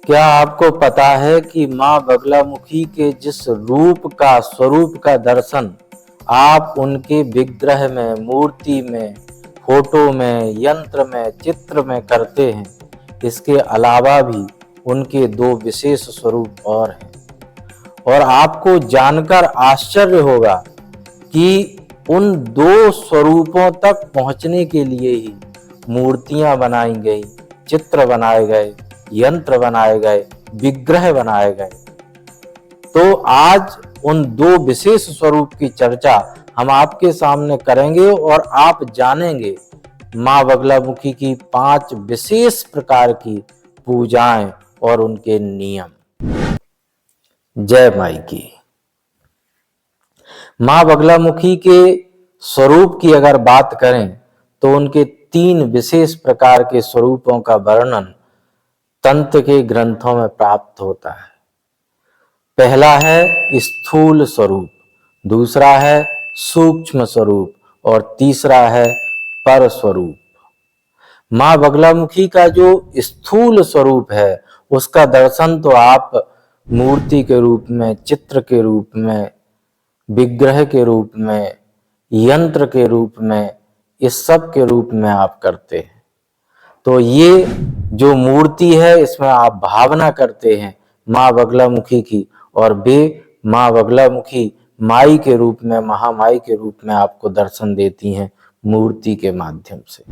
क्या आपको पता है कि माँ बगलामुखी के जिस स्वरूप का दर्शन आप उनके विग्रह में, मूर्ति में, फोटो में, यंत्र में, चित्र में करते हैं, इसके अलावा भी उनके दो विशेष स्वरूप और हैं। और आपको जानकर आश्चर्य होगा कि उन दो स्वरूपों तक पहुंचने के लिए ही मूर्तियां बनाई गई, चित्र बनाए गए, यंत्र बनाए गए, विग्रह बनाए गए। तो आज उन दो विशेष स्वरूप की चर्चा हम आपके सामने करेंगे और आप जानेंगे माँ बगलामुखी की 5 विशेष प्रकार की पूजाएं और उनके नियम। जय माई की। माँ बगलामुखी के स्वरूप की अगर बात करें तो उनके 3 विशेष प्रकार के स्वरूपों का वर्णन तंत्र के ग्रंथों में प्राप्त होता है। पहला है स्थूल स्वरूप, दूसरा है सूक्ष्म स्वरूप और तीसरा है पर स्वरूप। माँ बगलामुखी का जो स्थूल स्वरूप है उसका दर्शन तो आप मूर्ति के रूप में, चित्र के रूप में, विग्रह के रूप में, यंत्र के रूप में, इस सब के रूप में आप करते हैं। तो ये जो मूर्ति है इसमें आप भावना करते हैं माँ बगलामुखी की, और वे माँ बगलामुखी माई के रूप में, महामाई के रूप में आपको दर्शन देती हैं मूर्ति के माध्यम से।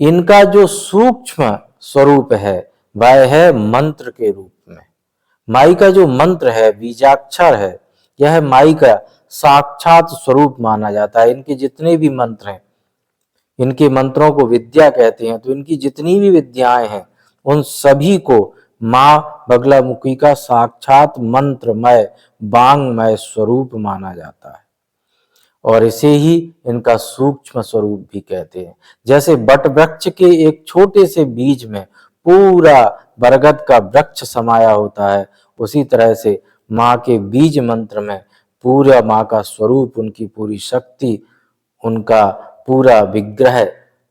इनका जो सूक्ष्म स्वरूप है वह है मंत्र के रूप में। माई का जो मंत्र है, बीजाक्षर है, यह माई का साक्षात स्वरूप माना जाता है। इनके जितने भी मंत्र हैं, इनके मंत्रों को विद्या कहते हैं, तो इनकी जितनी भी विद्याएं हैं उन सभी को माँ बगलामुखी का साक्षात मंत्रमय, वांगमय स्वरूप माना जाता है और इसे ही इनका सूक्ष्म स्वरूप भी कहते हैं। जैसे वट वृक्ष के एक छोटे से बीज में पूरा बरगद का वृक्ष समाया होता है, उसी तरह से माँ के बीज मंत्र में पूरा माँ का स्वरूप, उनकी पूरी शक्ति, उनका पूरा विग्रह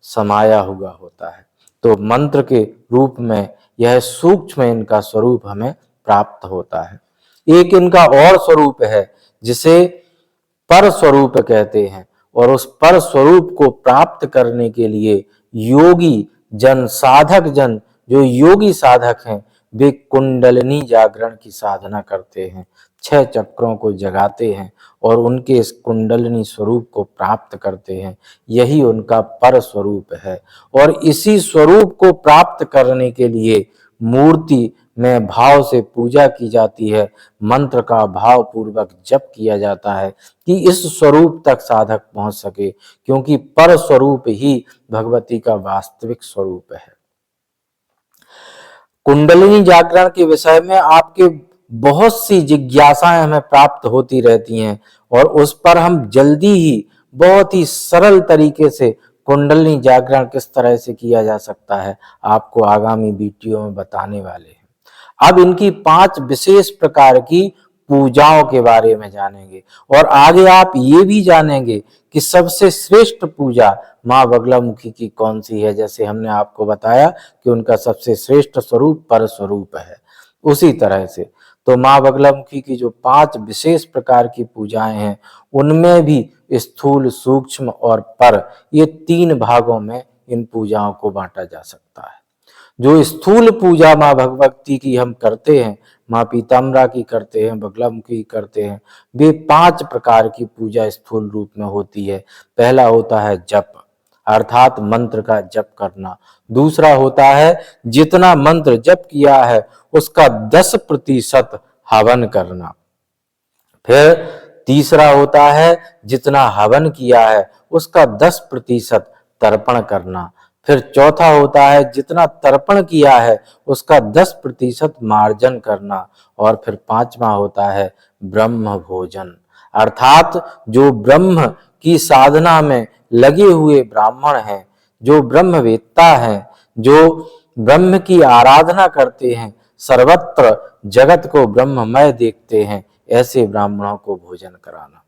समाया हुआ होता है। तो मंत्र के रूप में यह सूक्ष्म इनका स्वरूप हमें प्राप्त होता है। एक इनका और स्वरूप है जिसे पर स्वरूप कहते हैं, और उस पर स्वरूप को प्राप्त करने के लिए योगी जन, साधक जन, जो योगी साधक हैं, वे कुंडलिनी जागरण की साधना करते हैं, 6 चक्रों को जगाते हैं और उनके इस कुंडलिनी स्वरूप को प्राप्त करते हैं। यही उनका पर स्वरूप है। और इसी स्वरूप को प्राप्त करने के लिए मूर्ति में भाव से पूजा की जाती है, मंत्र का भाव पूर्वक जप किया जाता है कि इस स्वरूप तक साधक पहुंच सके, क्योंकि पर स्वरूप ही भगवती का वास्तविक स्वरूप है। कुंडलिनी जागरण के विषय में आपके बहुत सी जिज्ञासाएं हमें प्राप्त होती रहती हैं और उस पर हम जल्दी ही बहुत ही सरल तरीके से कुंडलिनी जागरण किस तरह से किया जा सकता है आपको आगामी वीडियो में बताने वाले हैं। अब इनकी 5 विशेष प्रकार की पूजाओं के बारे में जानेंगे और आगे आप ये भी जानेंगे कि सबसे श्रेष्ठ पूजा माँ बगलामुखी की कौन सी है। जैसे हमने आपको बताया कि उनका सबसे श्रेष्ठ स्वरूप पर स्वरूप है, उसी तरह से तो माँ बगलामुखी की जो 5 विशेष प्रकार की पूजाएं हैं उनमें भी स्थूल, सूक्ष्म और पर, ये 3 भागों में इन पूजाओं को बांटा जा सकता है। जो स्थूल पूजा माँ भगवती की हम करते हैं, माँ पीताम्बरा की करते हैं, बगलामुखी की करते हैं, वे 5 प्रकार की पूजा स्थूल रूप में होती है। पहला होता है जप, अर्थात मंत्र का जप करना। दूसरा होता है जितना मंत्र जप किया है उसका 10% हवन करना। फिर तीसरा होता है जितना हवन किया है उसका 10% तर्पण करना। फिर चौथा होता है जितना तर्पण किया है उसका 10% मार्जन करना। और फिर 5वां होता है ब्रह्म भोजन, अर्थात जो ब्रह्म की साधना में लगे हुए ब्राह्मण हैं, जो ब्रह्मवेत्ता हैं, जो ब्रह्म की आराधना करते हैं, सर्वत्र जगत को ब्रह्ममय देखते हैं, ऐसे ब्राह्मणों को भोजन कराना।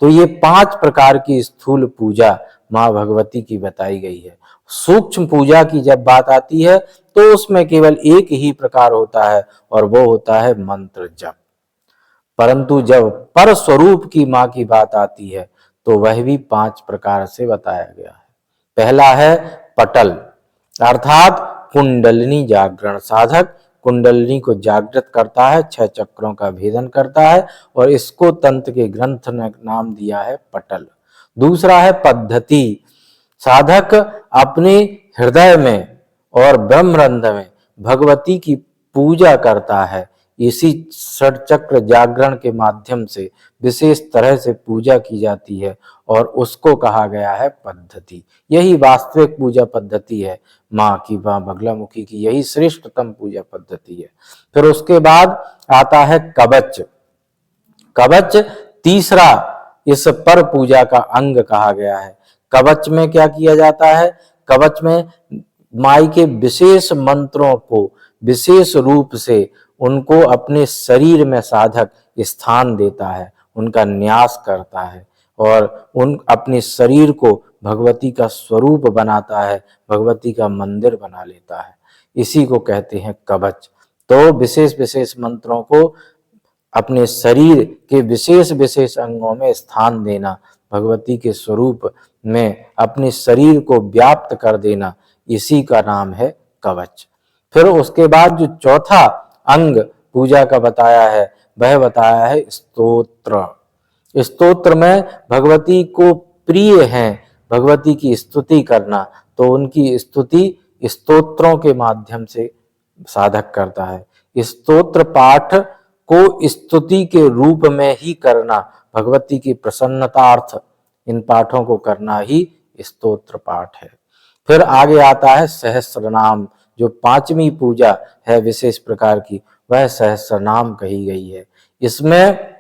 तो ये 5 प्रकार की स्थूल पूजा माँ भगवती की बताई गई है। सूक्ष्म पूजा की जब बात आती है तो उसमें केवल एक ही प्रकार होता है और वो होता है मंत्र जप। परंतु जब पर स्वरूप की मां की बात आती है तो वह भी 5 प्रकार से बताया गया है। पहला है पटल, अर्थात कुंडलिनी जागरण साधक कुंडलिनी को जागृत करता है, 6 चक्रों का भेदन करता है और इसको तंत्र के ग्रंथ ने नाम दिया है पटल। दूसरा है पद्धति, साधक अपने हृदय में और ब्रह्मरंध्र में भगवती की पूजा करता है। इसी षटचक्र जागरण के माध्यम से विशेष तरह से पूजा की जाती है और उसको कहा गया है पद्धति। यही वास्तविक पूजा पद्धति है माँ की, माँ बगलामुखी की यही श्रेष्ठतम पूजा पद्धति है। फिर उसके बाद आता है कवच। कवच तीसरा इस पर पूजा का अंग कहा गया है। कवच में क्या किया जाता है? कवच में माई के विशेष मंत्रों को विशेष रूप से उनको अपने शरीर में साधक स्थान देता है, उनका न्यास करता है और उन अपने शरीर को भगवती का स्वरूप बनाता है, भगवती का मंदिर बना लेता है। इसी को कहते हैं कवच। तो विशेष विशेष मंत्रों को अपने शरीर के विशेष विशेष अंगों में स्थान देना, भगवती के स्वरूप में अपने शरीर को व्याप्त कर देना, इसी का नाम है कवच। फिर उसके बाद जो चौथा अंग पूजा का बताया है वह बताया है स्तोत्र। स्तोत्र में भगवती को प्रिय है भगवती की स्तुति करना, तो उनकी स्तुति स्तोत्रों के माध्यम से साधक करता है। स्तोत्र पाठ को स्तुति के रूप में ही करना, भगवती की प्रसन्नतार्थ इन पाठों को करना ही स्तोत्र पाठ है। फिर आगे आता है सहस्रनाम, जो 5वीं पूजा है विशेष प्रकार की, वह सहस्रनाम कही गई है। इसमें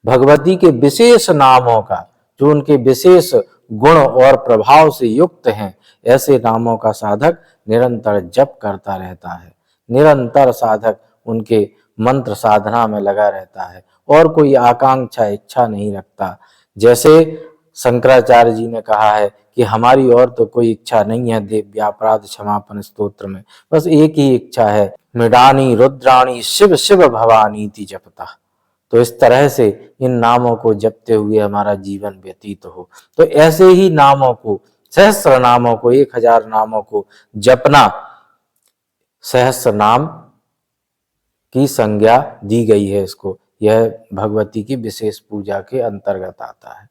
भगवती के विशेष नामों का, जो उनके विशेष गुण और प्रभाव से युक्त हैं, ऐसे नामों का साधक निरंतर जप करता रहता है। निरंतर साधक उनके मंत्र साधना में लगा रहता है और कोई आकांक्षा इच्छा नहीं रखता। जैसे शंकराचार्य जी ने कहा है कि हमारी और तो कोई इच्छा नहीं है देव्यापराध क्षमापन स्तोत्र में, बस एक ही इच्छा है, मृडानी रुद्राणी शिव शिव भवानी ति जपता। तो इस तरह से इन नामों को जपते हुए हमारा जीवन व्यतीत हो। तो ऐसे ही नामों को, सहस्र नामों को, 1000 नामों को जपना सहस्र नाम की संज्ञा दी गई है इसको। यह भगवती की विशेष पूजा के अंतर्गत आता है।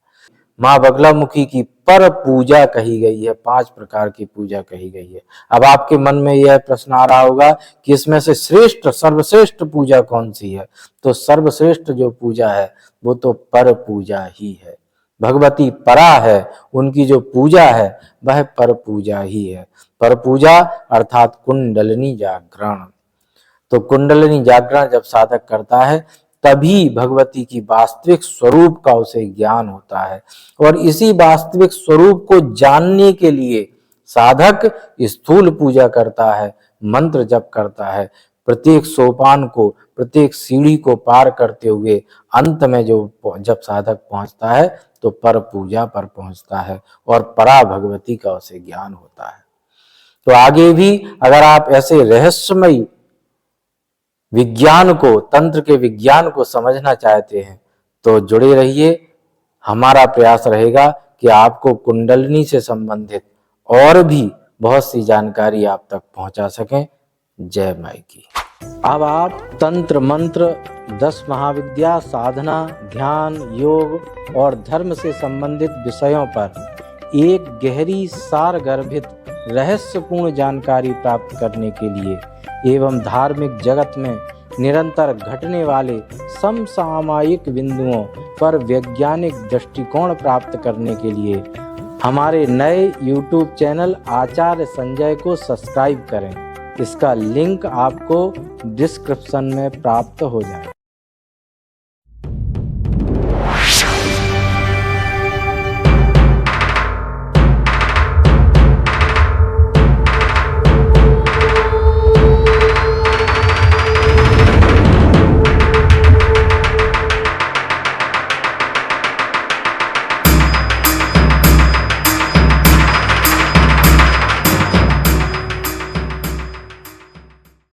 माँ बगलामुखी की पर पूजा कही गई है, 5 प्रकार की पूजा कही गई है। अब आपके मन में यह प्रश्न आ रहा होगा कि इसमें से श्रेष्ठ सर्वश्रेष्ठ पूजा कौन सी है? तो सर्वश्रेष्ठ जो पूजा है वो तो पर पूजा ही है। भगवती परा है, उनकी जो पूजा है वह पर पूजा ही है। पर पूजा अर्थात कुंडलिनी जागरण। तो कुंडलिनी जागरण जब साधक करता है तभी भगवती की वास्तविक स्वरूप का उसे ज्ञान होता है और इसी वास्तविक स्वरूप को जानने के लिए साधक स्थूल पूजा करता है, मंत्र जप करता है। प्रत्येक सोपान को, प्रत्येक सीढ़ी को पार करते हुए अंत में जब साधक पहुंचता है तो पर पूजा पर पहुंचता है और परा भगवती का उसे ज्ञान होता है। तो आगे भी अगर आप ऐसे रहस्यमयी विज्ञान को, तंत्र के विज्ञान को समझना चाहते हैं तो जुड़े रहिए। हमारा प्रयास रहेगा कि आपको कुंडलिनी से संबंधित और भी बहुत सी जानकारी आप तक पहुंचा सकें। जय माई की। अब आप तंत्र मंत्र, 10 महाविद्या, साधना, ध्यान, योग और धर्म से संबंधित विषयों पर एक गहरी सारगर्भित रहस्यपूर्ण जानकारी प्राप्त करने के लिए एवं धार्मिक जगत में निरंतर घटने वाले समसामयिक बिंदुओं पर वैज्ञानिक दृष्टिकोण प्राप्त करने के लिए हमारे नए YouTube चैनल आचार्य संजय को सब्सक्राइब करें। इसका लिंक आपको डिस्क्रिप्शन में प्राप्त हो जाए।